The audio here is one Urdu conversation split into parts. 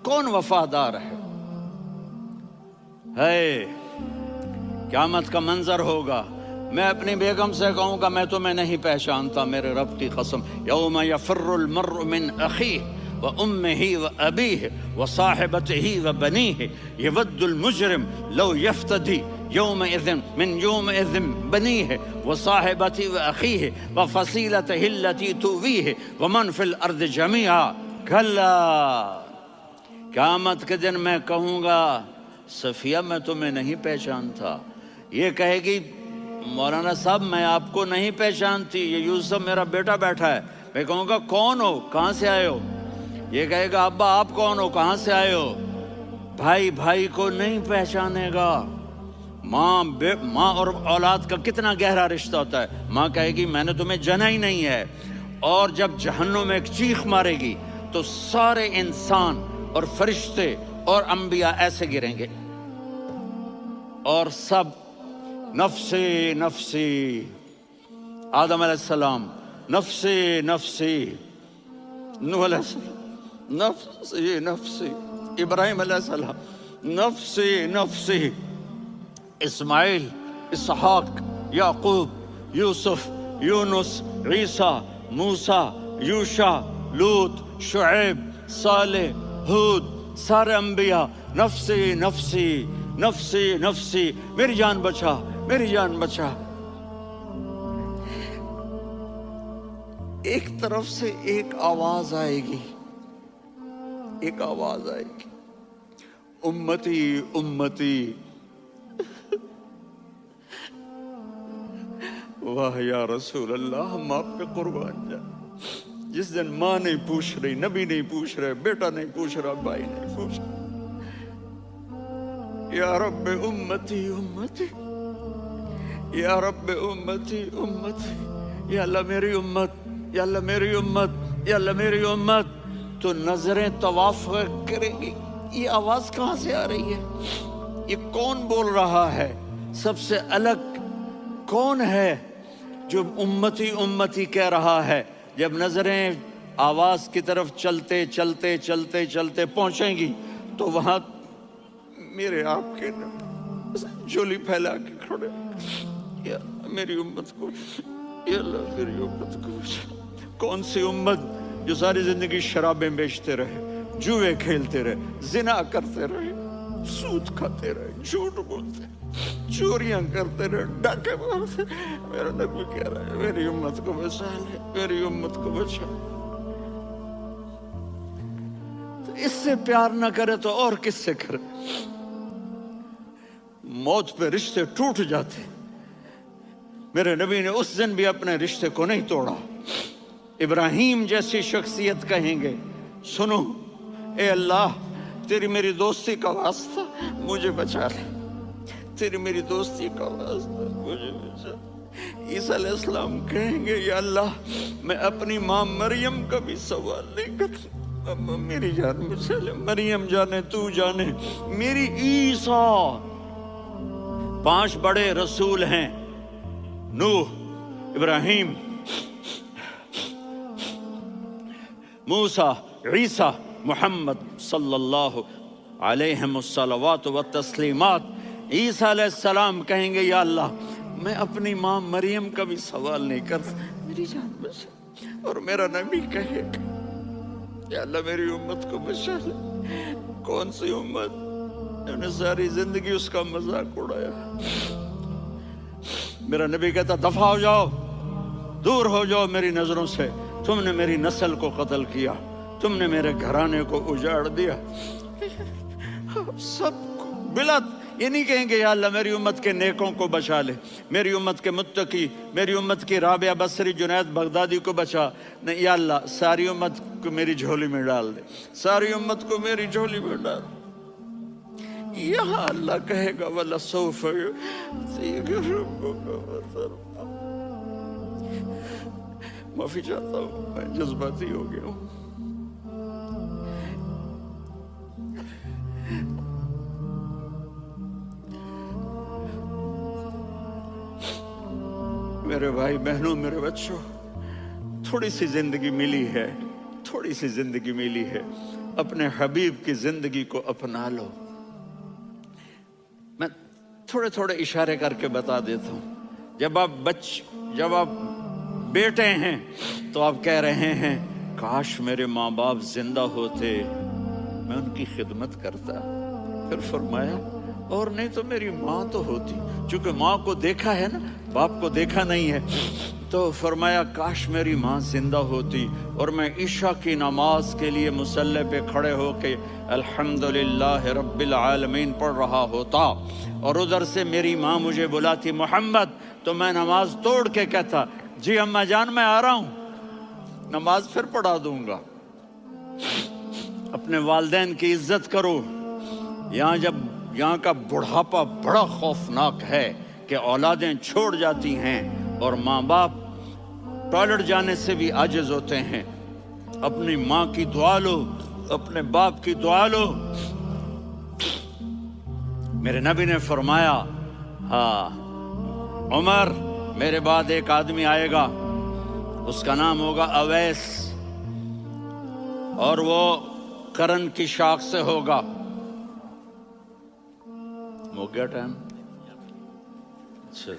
کون وفادار ہے؟ قیامت کا منظر ہوگا، میں اپنی بیگم سے کہوں گا میں تمہیں نہیں پہچانتا، میرے رب کی قسم، یوم یفر المرء من اخیہ وامہ وابیہ وصاحبتہ وبنیہ یود المجرم لو یفتدی یومئذ من یومئذ بنیہ وصاحبتہ واخیہ وفصیلتہ التی تؤویہ ومن فی الارض جمیعا کلا، قیامت کے دن میں کہوں گا صفیہ میں تمہیں نہیں پہچانتا، یہ کہے گی مولانا صاحب میں آپ کو نہیں پہچانتی، یہ یوسف میرا بیٹا بیٹھا ہے، میں کہوں گا کون ہو، کہاں سے آئے ہو؟ یہ کہے گا ابا آپ کون ہو، کہاں سے آئے ہو؟ بھائی بھائی کو نہیں پہچانے گا۔ ماں اور اولاد کا کتنا گہرا رشتہ ہوتا ہے، ماں کہے گی میں نے تمہیں جنا ہی نہیں ہے، اور جب جہنم میں ایک چیخ مارے گی تو سارے انسان اور فرشتے اور انبیاء ایسے گریں گے اور سب نفسی نفسی، آدم علیہ السلام نفسی نفسی، نوح علیہ السلام نفسی نفسی، ابراہیم علیہ السلام نفسی نفسی، اسماعیل، اسحاق، یعقوب، یوسف، یونس، عیسیٰ، موسیٰ، یوشع، لوط، شعیب، صالح، ہود، سارے انبیاء نفسی نفسی نفسی نفسی، میری جان بچا، میری جان بچا۔ ایک طرف سے ایک آواز آئے گی، ایک آواز آئے گی، امتی امتی، واہ یا رسول اللہ، ہم آپ پہ قربان جائیں۔ جس دن ماں نہیں پوچھ رہی، نبی نہیں پوچھ رہے، بیٹا نہیں پوچھ رہا، بھائی نہیں پوچھ رہا، یا رب امتی امتی، یا رب امتی امتی، یا اللہ میری امت، یا اللہ میری امت، یا اللہ میری امت، تو نظریں طواف کریں گی، یہ آواز کہاں سے آ رہی ہے؟ یہ کون بول رہا ہے؟ سب سے الگ کون ہے جو امتی امتی کہہ رہا ہے؟ جب نظریں آواز کی طرف چلتے چلتے چلتے چلتے پہنچیں گی تو وہاں میرے آپ کے جھولی پھیلا کے کھڑے، یا میری امت کو، یا اللہ میری امت کو۔ کون سی امت جو ساری زندگی شرابیں بیچتے رہے، جوئے کھیلتے رہے، زنا کرتے رہے، سود کھاتے رہے، جھوٹ بولتے، چوریاں کرتے رہے، ڈاکے مارتے، میرا نبی کہہ رہا ہے میری امت کو بچا لے، میری امت کو بچا۔ تو اس سے پیار نہ کرے تو اور کس سے کرے؟ موت پہ رشتے ٹوٹ جاتے، میرے نبی نے اس دن بھی اپنے رشتے کو نہیں توڑا۔ ابراہیم جیسی شخصیت کہیں گے سنو اے اللہ تیری میری دوستی کا واسطہ مجھے بچا لے، تیری میری دوستی کا واسطہ مجھے بچا۔ عیسیٰ علیہ السلام کہیں گے یا اللہ میں اپنی ماں مریم کا بھی سوال نہیں کرتا، میری جان بچا لے، مریم جانے تو جانے، میری عیسیٰ۔ 5 بڑے رسول ہیں، نوح، ابراہیم، موسیٰ، عیسیٰ، محمد صلی اللہ علیہ الصلوات والتسلیمات۔ عیسیٰ علیہ السلام کہیں گے یا اللہ میں اپنی ماں مریم کا بھی سوال نہیں کرتا، میری جان بچا۔ اور میرا نبی کہے یا اللہ میری امت کو بچا لے۔ کون سی امت جنہوں نے ساری زندگی اس کا مذاق اڑایا؟ میرا نبی کہتا دفع ہو جاؤ، دور ہو جاؤ میری نظروں سے، تم نے میری نسل کو قتل کیا، تم نے میرے گھرانے کو اجاڑ دیا۔ سب کو بلا یہ نہیں کہیں گے یا اللہ میری امت کے نیکوں کو بچا لے، میری امت کے متقی، میری امت کی رابعہ بصری، جنید بغدادی کو بچا، نہیں یا اللہ ساری امت کو میری جھولی میں ڈال دے، ساری امت کو میری جھولی میں ڈال دے۔ یہاں اللہ کہے گا وَلَسَوْفَ يُعْطِيكَ رَبُّكَ فَتَرْضَىٰ۔ معافی چاہتا ہوں میں جذباتی ہو گیا ہوں۔ میرے بھائی بہنوں، میرے بچوں، تھوڑی سی زندگی ملی ہے، تھوڑی سی زندگی ملی ہے، اپنے حبیب کی زندگی کو اپنا لو۔ میں تھوڑے تھوڑے اشارے کر کے بتا دیتا ہوں۔ جب آپ بیٹے ہیں تو آپ کہہ رہے ہیں کاش میرے ماں باپ زندہ ہوتے، میں ان کی خدمت کرتا۔ پھر فرمایا اور نہیں تو میری ماں تو ہوتی، چونکہ ماں کو دیکھا ہے نا، باپ کو دیکھا نہیں ہے، تو فرمایا کاش میری ماں زندہ ہوتی اور میں عشاء کی نماز کے لیے مصلی پہ کھڑے ہو کے الحمدللہ رب العالمین پڑھ رہا ہوتا، اور ادھر سے میری ماں مجھے بلاتی محمد، تو میں نماز توڑ کے کہتا جی اماں جان میں آ رہا ہوں، نماز پھر پڑھا دوں گا۔ اپنے والدین کی عزت کرو۔ یہاں کا بڑھاپا بڑا خوفناک ہے کہ اولادیں چھوڑ جاتی ہیں اور ماں باپ ٹوائلٹ جانے سے بھی عاجز ہوتے ہیں۔ اپنی ماں کی دعا لو، اپنے باپ کی دعا لو۔ میرے نبی نے فرمایا ہاں عمر میرے بعد ایک آدمی آئے گا، اس کا نام ہوگا اویس، اور وہ قرن کی شاخ سے ہوگا۔ ہو گیا ٹائم؟ اچھا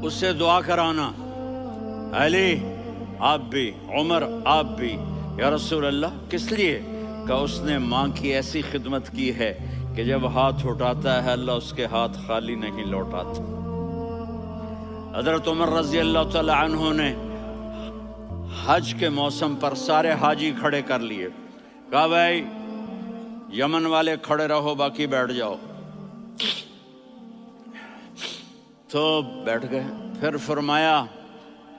اس سے دعا کرانا، علی آپ بھی، عمر آپ بھی، یا رسول اللہ کس لیے؟ کہ اس نے ماں کی ایسی خدمت کی ہے کہ جب ہاتھ اٹھاتا ہے اللہ اس کے ہاتھ خالی نہیں لوٹاتا۔ حضرت عمر رضی اللہ تعالی عنہ نے حج کے موسم پر سارے حاجی کھڑے کر لیے، کہا بھائی یمن والے کھڑے رہو باقی بیٹھ جاؤ، تو بیٹھ گئے۔ پھر فرمایا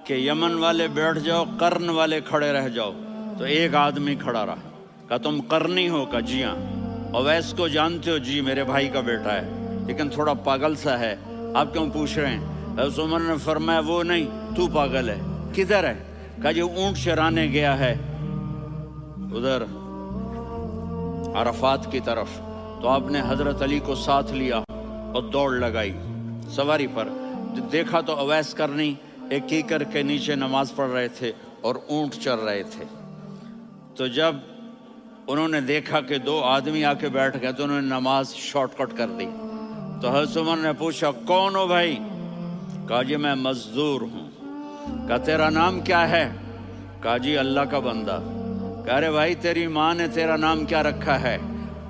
کہ یمن والے بیٹھ جاؤ، قرن والے کھڑے رہ جاؤ، تو ایک آدمی کھڑا رہا۔ کہا تم قرنی ہو؟ کہا جی ہاں۔ اویس کو جانتے ہو؟ جی میرے بھائی کا بیٹا ہے لیکن تھوڑا پاگل سا ہے، آپ کیوں پوچھ رہے ہیں؟ حضرت عمر نے فرمایا وہ نہیں، تو پاگل ہے۔ کدھر ہے؟ کہا جی اونٹ چرانے گیا ہے ادھر عرفات کی طرف۔ تو آپ نے حضرت علی کو ساتھ لیا اور دوڑ لگائی سواری پر۔ دیکھا تو اویس کرنی ایک کیکر کے نیچے نماز پڑھ رہے تھے اور اونٹ چر رہے تھے۔ تو جب انہوں نے دیکھا کہ دو آدمی آ کے بیٹھ گئے تو انہوں نے نماز شارٹ کٹ کر دی۔ تو حضرت عمر نے پوچھا کون ہو بھائی؟ کہا جی میں مزدور ہوں۔ کہا تیرا نام کیا ہے؟ کہا جی اللہ کا بندہ۔ کہا ارے بھائی تیری ماں نے تیرا نام کیا رکھا ہے؟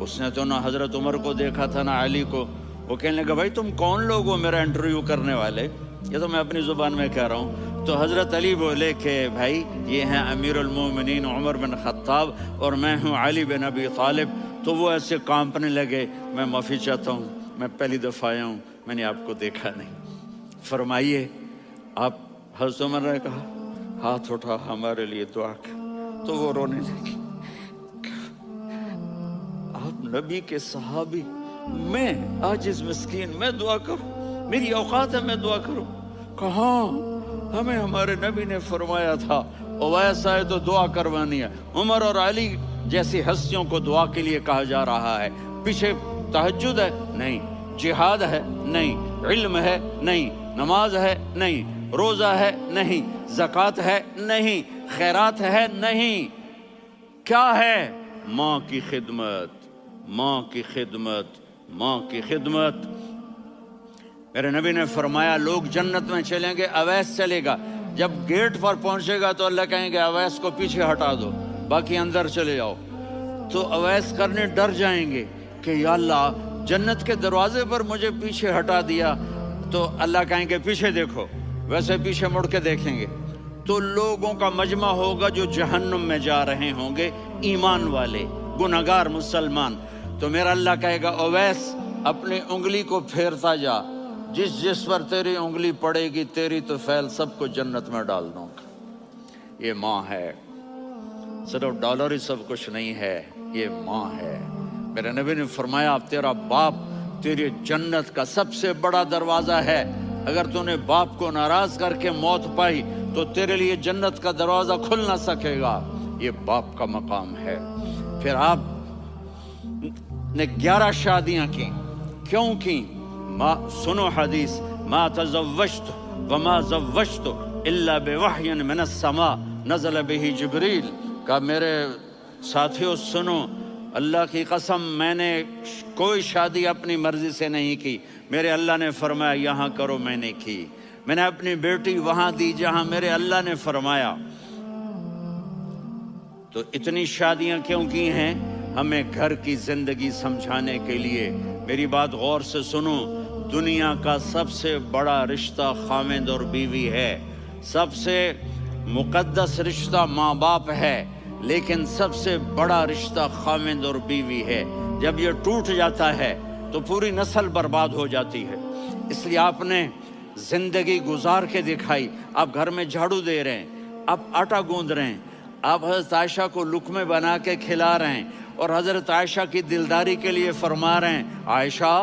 اس نے تو نہ حضرت عمر کو دیکھا تھا نہ علی کو۔ وہ کہنے لگا بھائی تم کون لوگ ہو میرا انٹرویو کرنے والے؟ یہ تو میں اپنی زبان میں کہہ رہا ہوں۔ تو حضرت علی بولے کہ بھائی یہ ہیں امیر المومنین عمر بن خطاب اور میں ہوں علی بن ابی طالب۔ تو وہ ایسے کانپنے لگے، میں معافی چاہتا ہوں، میں پہلی دفعہ آیا ہوں، میں نے آپ کو دیکھا نہیں، فرمائیے آپ۔ حضرت عمر نے کہا ہاتھ اٹھا ہمارے لیے دعا کر، تو وہ رونے لگی۔ آپ نبی کے صحابی، میں عاجز مسکین میں دعا کروں؟ میری اوقات ہے میں دعا کروں؟ کہاں، ہمیں ہمارے نبی نے فرمایا تھا اویس آئے تو دعا کروانی ہے۔ عمر اور علی جیسی ہستیوں کو دعا کے لیے کہا جا رہا ہے۔ پیچھے تہجد ہے؟ نہیں۔ جہاد ہے؟ نہیں۔ علم ہے؟ نہیں۔ نماز ہے؟ نہیں۔ روزہ ہے؟ نہیں۔ زکوٰۃ ہے؟ نہیں۔ خیرات ہے؟ نہیں۔ کیا ہے؟ ماں کی خدمت، ماں کی خدمت، ماں کی خدمت۔ میرے نبی نے فرمایا لوگ جنت میں چلیں گے، اویس چلے گا، جب گیٹ پر پہنچے گا تو اللہ کہیں گے اویس کو پیچھے ہٹا دو، باقی اندر چلے جاؤ۔ تو اویس کرنے ڈر جائیں گے کہ یا اللہ جنت کے دروازے پر مجھے پیچھے ہٹا دیا، تو اللہ کہیں گے پیچھے دیکھو، ویسے پیچھے مڑ کے دیکھیں گے تو لوگوں کا مجمع ہوگا جو جہنم میں جا رہے ہوں گے، ایمان والے، گنہگار مسلمان۔ تو میرا اللہ کہے گا اویس اپنی انگلی کو پھیرتا جا، جس جس پر تیری انگلی پڑے گی تیری تو فیل سب کو جنت میں ڈال دوں گا۔ یہ ماں ہے، صرف ڈالر ہی سب کچھ نہیں ہے، یہ ماں ہے۔ میرے نبی نے فرمایا تیرا باپ تیری جنت کا سب سے بڑا دروازہ ہے، اگر تو نے باپ کو ناراض کر کے موت پائی تو تیرے لیے جنت کا دروازہ کھل نہ سکے گا۔ یہ باپ کا مقام ہے۔ پھر آپ نے 11 شادیاں کی، کیوں کی؟ سنو حدیث، ما تزوجت وما زوجت الا بوحی من السماء نزل به جبریل، کہ میرے ساتھیوں سنو، اللہ کی قسم میں نے کوئی شادی اپنی مرضی سے نہیں کی، میرے اللہ نے فرمایا یہاں کرو، میں نے کی۔ میں نے اپنی بیٹی وہاں دی جہاں میرے اللہ نے فرمایا۔ تو اتنی شادیاں کیوں کی ہیں؟ ہمیں گھر کی زندگی سمجھانے کے لیے۔ میری بات غور سے سنو، دنیا کا سب سے بڑا رشتہ خاوند اور بیوی ہے، سب سے مقدس رشتہ ماں باپ ہے، لیکن سب سے بڑا رشتہ خاوند اور بیوی ہے۔ جب یہ ٹوٹ جاتا ہے تو پوری نسل برباد ہو جاتی ہے۔ اس لیے آپ نے زندگی گزار کے دکھائی۔ آپ گھر میں جھاڑو دے رہے ہیں، آپ آٹا گوندھ رہے ہیں، آپ حضرت عائشہ کو لقمے بنا کے کھلا رہے ہیں، اور حضرت عائشہ کی دلداری کے لیے فرما رہے ہیں عائشہ،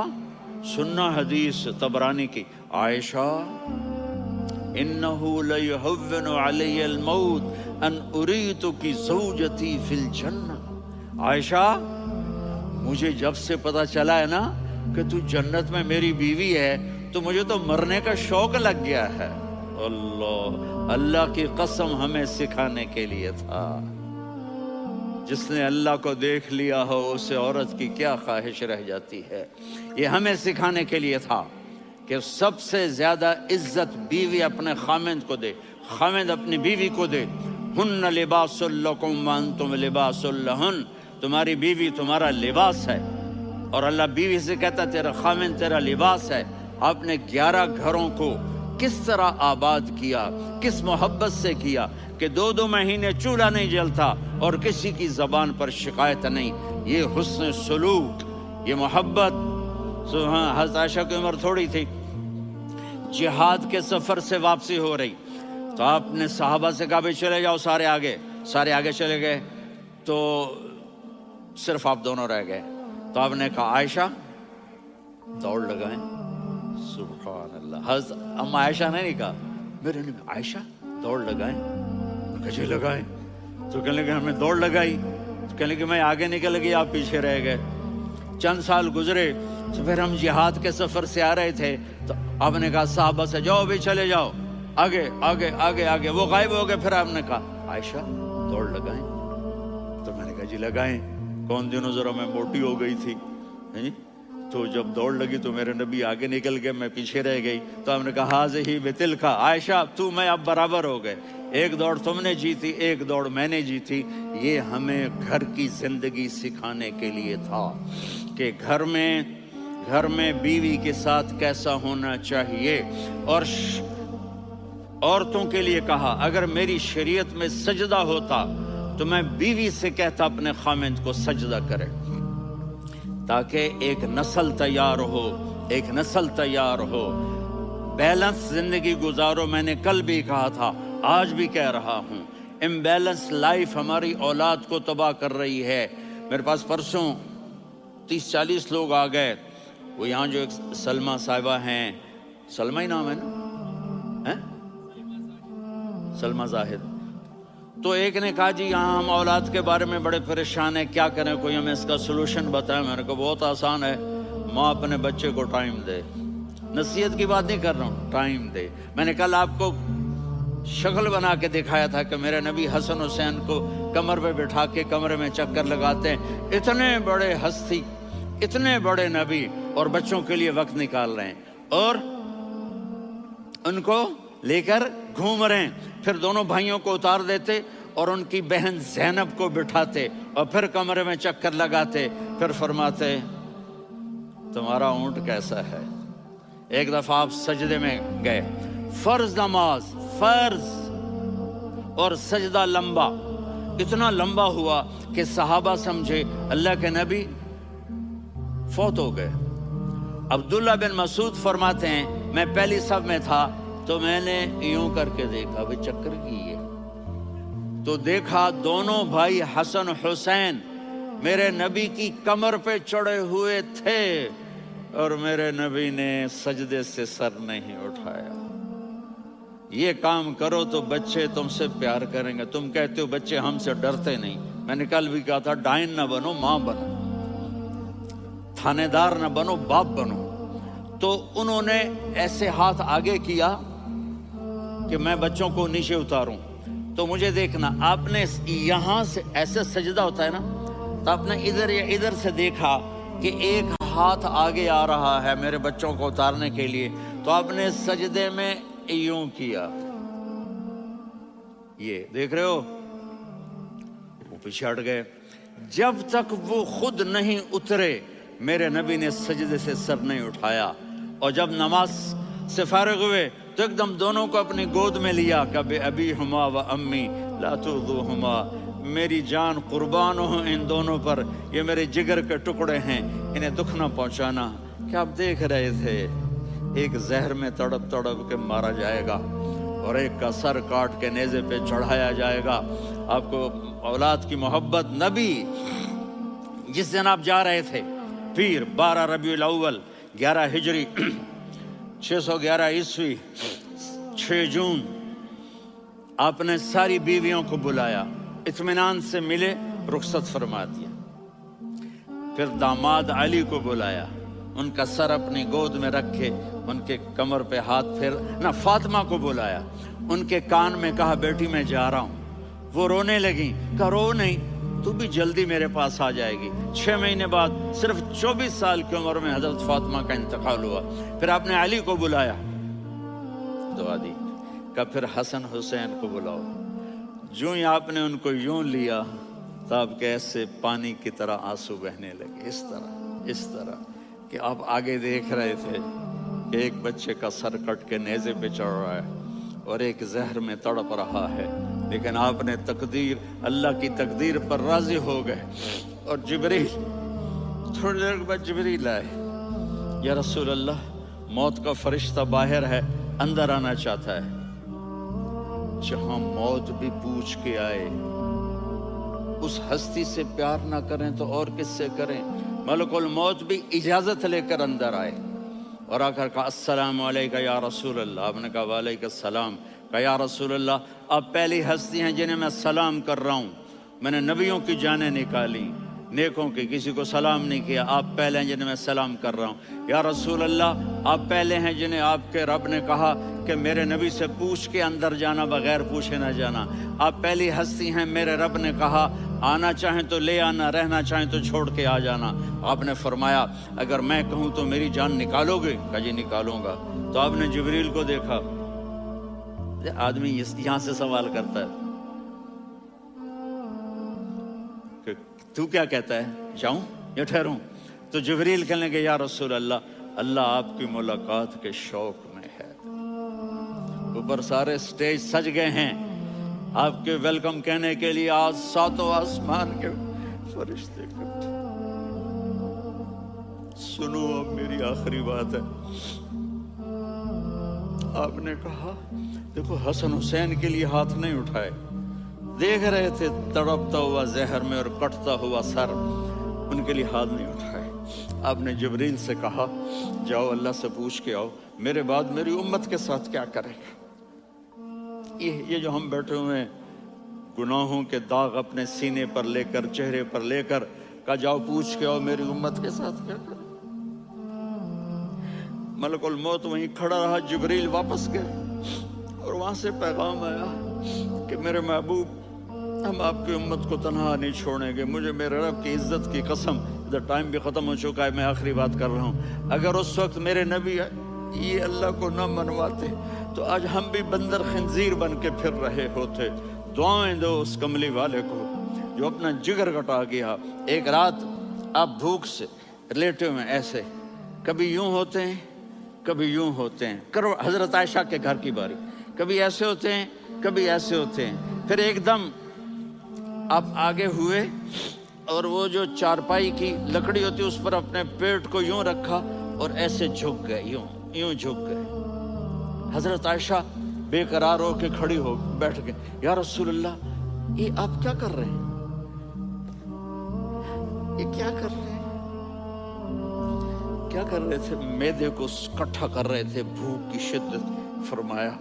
سننا حدیث طبرانی کی، عائشہ انہو لیہون علی الموت ان اریتک زوجتی فی الجنہ۔ عائشہ مجھے جب سے پتا چلا ہے نا کہ تو جنت میں میری بیوی ہے تو مجھے تو مرنے کا شوق لگ گیا ہے۔ اللہ کی قسم ہمیں سکھانے کے لیے تھا۔ جس نے اللہ کو دیکھ لیا ہو اسے عورت کی کیا خواہش رہ جاتی ہے۔ یہ ہمیں سکھانے کے لیے تھا کہ سب سے زیادہ عزت بیوی اپنے خاوند کو دے، خاوند اپنی بیوی کو دے۔ ہن لباس لکم وانتم لباس لہن، تمہاری بیوی تمہارا لباس ہے، اور اللہ بیوی سے کہتا تیرا خاوند تیرا لباس ہے۔ آپ نے 11 گھروں کو کس طرح آباد کیا، کس محبت سے کیا کہ 2 مہینے چولہا نہیں جلتا اور کسی کی زبان پر شکایت نہیں۔ یہ حسن سلوک، یہ محبت۔ حضرت عائشہ کی عمر تھوڑی تھی، جہاد کے سفر سے واپسی ہو رہی، تو آپ نے صحابہ سے کہا بھی چلے جاؤ سارے آگے چلے گئے، تو صرف آپ دونوں رہ گئے۔ تو آپ نے کہا عائشہ دوڑ لگائیں۔ سبحان اللہ، حضرت اما عائشہ نے نہیں کہا، میرے نے عائشہ دوڑ لگائیں، کجے لگائیں، تو کہنے لگے ہمیں دوڑ لگائی، تو کہنے لگے میں آگے نکل گئی آپ پیچھے رہ گئے۔ چند سال گزرے تو پھر ہم جہاد کے سفر سے آ رہے تھے، تو آپ نے کہا صحابہ سے جاؤ بھی چلے جاؤ آگے آگے آگے آگے، وہ غائب ہو گئے۔ پھر آپ نے کہا عائشہ دوڑ لگائیں، تو میں نے کہا جی لگائیں۔ کون دنوں ذرا میں موٹی ہو گئی تھی، تو جب دوڑ لگی تو میرے نبی آگے نکل گئے، میں پیچھے رہ گئی۔ تو ہم نے کہا ہاذہ بتلک، عائشہ تو میں اب برابر ہو گئے، ایک دوڑ تم نے جیتی، ایک دوڑ میں نے جیتی۔ یہ ہمیں گھر کی زندگی سکھانے کے لیے تھا کہ گھر میں بیوی کے ساتھ کیسا ہونا چاہیے۔ اور عورتوں کے لیے کہا اگر میری شریعت میں سجدہ ہوتا تو میں بیوی سے کہتا اپنے خاوند کو سجدہ کرے، تاکہ ایک نسل تیار ہو، بیلنس زندگی گزارو۔ میں نے کل بھی کہا تھا، آج بھی کہہ رہا ہوں، امبیلنس لائف ہماری اولاد کو تباہ کر رہی ہے۔ میرے پاس پرسوں 30-40 لوگ آ گئے، وہ یہاں جو ایک سلمہ صاحبہ ہیں، سلمہ ہی نام ہے نا، سلمہ زاہد، تو ایک نے کہا جی یہاں ہم اولاد کے بارے میں بڑے پریشان ہیں، کیا کریں، کوئی ہمیں اس کا سلوشن بتائیں۔ میں نے کہا بہت آسان ہے، ماں اپنے بچے کو ٹائم دے، نصیحت کی بات نہیں کر رہا ہوں، ٹائم دے۔ میں نے کل آپ کو شکل بنا کے دکھایا تھا کہ میرے نبی حسن حسین کو کمر پہ بٹھا کے کمرے میں چکر لگاتے ہیں۔ اتنے بڑے ہستی، اتنے بڑے نبی، اور بچوں کے لیے وقت نکال رہے ہیں اور ان کو لے کر گھوم رہے ہیں۔ پھر دونوں بھائیوں کو اتار دیتے اور ان کی بہن زینب کو بٹھاتے اور پھر کمرے میں چکر لگاتے، پھر فرماتے تمہارا اونٹ کیسا ہے۔ ایک دفعہ آپ سجدے میں گئے، فرض نماز، فرض، اور سجدہ لمبا، اتنا لمبا ہوا کہ صحابہ سمجھے اللہ کے نبی فوت ہو گئے۔ عبداللہ بن مسعود فرماتے ہیں میں پہلی صف میں تھا تو میں نے یوں کر کے دیکھا، بھئی چکر کی ہے، تو دیکھا دونوں بھائی حسن حسین میرے نبی کی کمر پہ چڑھے ہوئے تھے اور میرے نبی نے سجدے سے سر نہیں اٹھایا۔ یہ کام کرو تو بچے تم سے پیار کریں گے۔ تم کہتے ہو بچے ہم سے ڈرتے نہیں، میں نے کل بھی کہا تھا ڈائن نہ بنو، ماں بنو، تھانے دار نہ بنو، باپ بنو۔ تو انہوں نے ایسے ہاتھ آگے کیا کہ میں بچوں کو نیچے اتاروں. تو مجھے دیکھنا، آپ نے یہاں سے ایسے سجدہ ہوتا ہے نا، تو آپ نے ادھر یا ادھر سے دیکھا کہ ایک ہاتھ آگے آ رہا ہے میرے بچوں کو اتارنے کے لیے، تو آپ نے سجدے میں یوں کیا. یہ دیکھ رہے ہو، وہ پیچھے ہٹ گئے. جب تک وہ خود نہیں اترے میرے نبی نے سجدے سے سر نہیں اٹھایا. اور جب نماز سے فارغ ہوئے تو ایک دم دونوں کو اپنی گود میں لیا کہ بے ابی ہما و امی لا تؤذوہما، میری جان قربان ہو ان دونوں پر، یہ میرے جگر کے ٹکڑے ہیں، انہیں دکھ نہ پہنچانا. کیا آپ دیکھ رہے تھے؟ ایک زہر میں تڑپ تڑپ کے مارا جائے گا اور ایک کا سر کاٹ کے نیزے پہ چڑھایا جائے گا. آپ کو اولاد کی محبت. نبی جس دن آپ جا رہے تھے، پیر 12 ربیع الاول 11 ہجری 611 عیسوی 6 جون، آپ نے ساری بیویوں کو بلایا، اطمینان سے ملے، رخصت فرما دیا. پھر داماد علی کو بلایا، ان کا سر اپنی گود میں رکھے، ان کے کمر پہ ہاتھ پھیر نہ. فاطمہ کو بلایا، ان کے کان میں کہا بیٹی میں جا رہا ہوں. وہ رونے لگیں، کہا رو نہیں، تو بھی جلدی میرے پاس آ جائے گی. 6 مہینے بعد صرف 24 سال کی عمر میں حضرت فاطمہ کا انتقال ہوا. پھر آپ نے علی کو بلایا، دعا دی. کہا پھر حسن حسین کو بلاؤ. جو ہی آپ نے ان کو یوں لیا تو آپ کے ایسے پانی کی طرح آنسو بہنے لگے. اس طرح کہ آپ آگے دیکھ رہے تھے کہ ایک بچے کا سر کٹ کے نیزے پہ چڑھ رہا ہے اور ایک زہر میں تڑپ رہا ہے، لیکن آپ نے تقدیر، اللہ کی تقدیر پر راضی ہو گئے. اور جبریل تھوڑی دیر بعد جبریل آئے، یا رسول اللہ موت کا فرشتہ باہر ہے، اندر آنا چاہتا ہے. جہاں موت بھی پوچھ کے آئے، اس ہستی سے پیار نہ کریں تو اور کس سے کریں. ملک الموت بھی اجازت لے کر اندر آئے اور آ کر کہا السلام علیکہ یا رسول اللہ. آپ نے کہا وعلیکم السلام. کہا یا رسول اللہ آپ پہلی ہستی ہیں جنہیں میں سلام کر رہا ہوں. میں نے نبیوں کی جانیں نکالی، نیکوں کی، کسی کو سلام نہیں کیا. آپ پہلے ہیں جنہیں میں سلام کر رہا ہوں. یا رسول اللہ آپ پہلے ہیں جنہیں آپ کے رب نے کہا کہ میرے نبی سے پوچھ کے اندر جانا، بغیر پوچھے نہ جانا. آپ پہلی ہستی ہیں، میرے رب نے کہا آنا چاہیں تو لے آنا، رہنا چاہیں تو چھوڑ کے آ جانا. آپ نے فرمایا اگر میں کہوں تو میری جان نکالو گے؟ کہا جی نکالوں گا. تو آپ نے جبریل کو دیکھا. آدمی یہاں سے سوال کرتا ہے کہ تو کیا کہتا ہے، جاؤں یا ٹھہروں؟ تو جبریل کہنے لگے یا رسول اللہ، اللہ آپ کی ملاقات کے شوق میں ہے. اوپر سارے سٹیج سج گئے ہیں آپ کے ویلکم کہنے کے لیے. آج 7 آسمان کے فرشتے اکٹھے. سنو اب میری آخری بات ہے. آپ نے کہا دیکھو حسن حسین کے لیے ہاتھ نہیں اٹھائے، دیکھ رہے تھے تڑپتا ہوا زہر میں اور کٹتا ہوا سر، ان کے لیے ہاتھ نہیں اٹھائے. آپ نے جبریل سے کہا جاؤ اللہ سے پوچھ کے آؤ میرے بعد میری امت کے ساتھ کیا کرے گا. یہ جو ہم بیٹھے ہوئے ہیں گناہوں کے داغ اپنے سینے پر لے کر، چہرے پر لے کر، کہا جاؤ پوچھ کے آؤ میری امت کے ساتھ کیا کرے. ملک الموت وہیں کھڑا رہا. جبریل واپس گئے اور وہاں سے پیغام آیا کہ میرے محبوب ہم آپ کی امت کو تنہا نہیں چھوڑیں گے. مجھے میرے رب کی عزت کی قسم، ادھر ٹائم بھی ختم ہو چکا ہے، میں آخری بات کر رہا ہوں، اگر اس وقت میرے نبی یہ اللہ کو نہ منواتے تو آج ہم بھی بندر خنزیر بن کے پھر رہے ہوتے. دعائیں دو اس کملی والے کو جو اپنا جگر کٹا گیا. ایک رات آپ بھوک سے لیٹے ہوئے ایسے، کبھی یوں ہوتے ہیں کبھی یوں ہوتے ہیں. کرو حضرت عائشہ کے گھر کی باری، کبھی ایسے ہوتے ہیں کبھی ایسے ہوتے ہیں. پھر ایک دم آپ آگے ہوئے اور وہ جو چارپائی کی لکڑی ہوتی اس پر اپنے پیٹ کو یوں رکھا اور ایسے جھک گئے، یوں جھک گئے. حضرت عائشہ بے قرار ہو کے کھڑی ہو بیٹھ گئے. یا رسول اللہ یہ آپ کیا کر رہے ہیں، یہ کیا کر رہے ہیں؟ کیا کر رہے تھے؟ معدے کو اکٹھا کر رہے تھے، بھوک کی شدت. فرمایا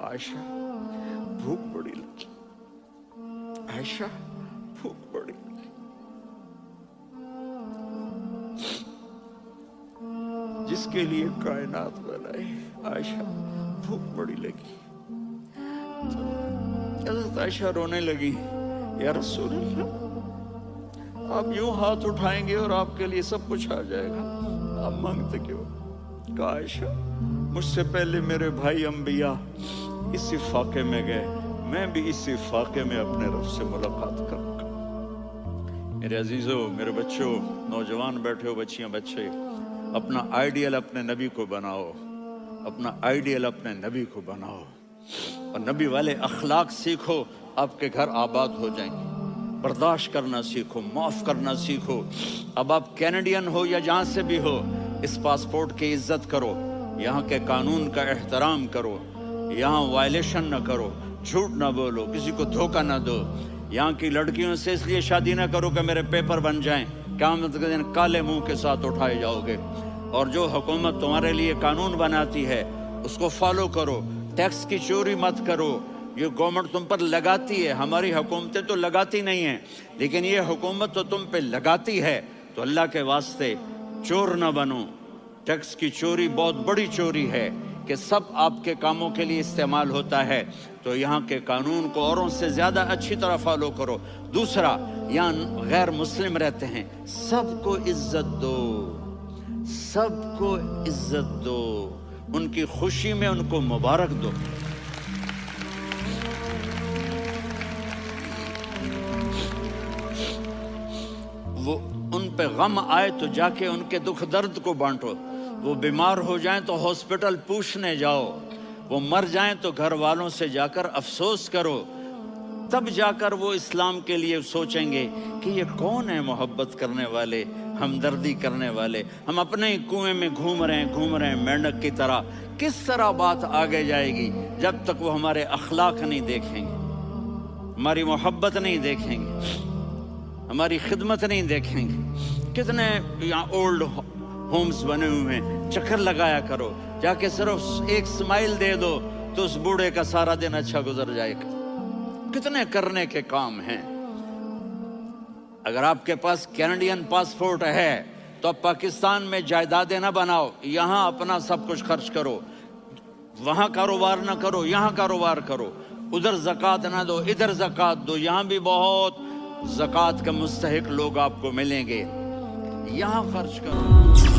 عائشہ بھوک بڑی لگی، عائشہ بھوک بڑی لگی. جس کے لیے کائنات بنائی. عائشہ بھوک بڑی لگی تو حضرت عائشہ رونے لگی. یا رسول اللہ، آپ یوں ہاتھ اٹھائیں گے اور آپ کے لیے سب کچھ آ جائے گا، آپ مانگتے کیوں؟ کہا عائشہ مجھ سے پہلے میرے بھائی انبیاء اسی فاقے میں گئے، میں بھی اسی فاقے میں اپنے رب سے ملاقات کروں گا. میرے عزیزوں، میرے بچوں، نوجوان بیٹھے ہو، بچیاں بچے، اپنا آئیڈیل اپنے نبی کو بناؤ، اپنا آئیڈیل اپنے نبی کو بناؤ اور نبی والے اخلاق سیکھو، آپ کے گھر آباد ہو جائیں گے. برداشت کرنا سیکھو، معاف کرنا سیکھو. اب آپ کینیڈین ہو یا جہاں سے بھی ہو، اس پاسپورٹ کی عزت کرو، یہاں کے قانون کا احترام کرو، یہاں وائلیشن نہ کرو، جھوٹ نہ بولو، کسی کو دھوکہ نہ دو. یہاں کی لڑکیوں سے اس لیے شادی نہ کرو کہ میرے پیپر بن جائیں، قیامت کے دن کالے منہ کے ساتھ اٹھائے جاؤ گے. اور جو حکومت تمہارے لیے قانون بناتی ہے اس کو فالو کرو. ٹیکس کی چوری مت کرو، یہ گورنمنٹ تم پر لگاتی ہے. ہماری حکومتیں تو لگاتی نہیں ہیں، لیکن یہ حکومت تو تم پہ لگاتی ہے. تو اللہ کے واسطے چور نہ بنو. ٹیکس کی چوری بہت بڑی چوری ہے کہ سب آپ کے کاموں کے لیے استعمال ہوتا ہے. تو یہاں کے قانون کو اوروں سے زیادہ اچھی طرح فالو کرو. دوسرا، یہاں غیر مسلم رہتے ہیں، سب کو عزت دو، سب کو عزت دو، ان کی خوشی میں ان کو مبارک دو. وہ ان پہ غم آئے تو جا کے ان کے دکھ درد کو بانٹو. وہ بیمار ہو جائیں تو ہاسپٹل پوچھنے جاؤ، وہ مر جائیں تو گھر والوں سے جا کر افسوس کرو. تب جا کر وہ اسلام کے لیے سوچیں گے کہ یہ کون ہے محبت کرنے والے، ہمدردی کرنے والے. ہم اپنے ہی کنویں میں گھوم رہے ہیں مینڈک کی طرح. کس طرح بات آگے جائے گی جب تک وہ ہمارے اخلاق نہیں دیکھیں گے، ہماری محبت نہیں دیکھیں گے، ہماری خدمت نہیں دیکھیں گے. کتنے یہاں اولڈ ہومز بنے ہوئے ہیں، چکر لگایا کرو، جا کے صرف ایک سمائل دے دو تو اس بوڑھے کا سارا دن اچھا گزر جائے گا. کتنے کرنے کے کام ہیں. اگر آپ کے پاس کینیڈین پاسپورٹ ہے تو اب پاکستان میں جائیدادیں نہ بناؤ، یہاں اپنا سب کچھ خرچ کرو. وہاں کاروبار نہ کرو، یہاں کاروبار کرو. ادھر زکوٰۃ نہ دو، ادھر زکوٰۃ دو. یہاں بھی بہت زکوٰۃ کے مستحق لوگ آپ کو ملیں گے، یہاں خرچ کرو.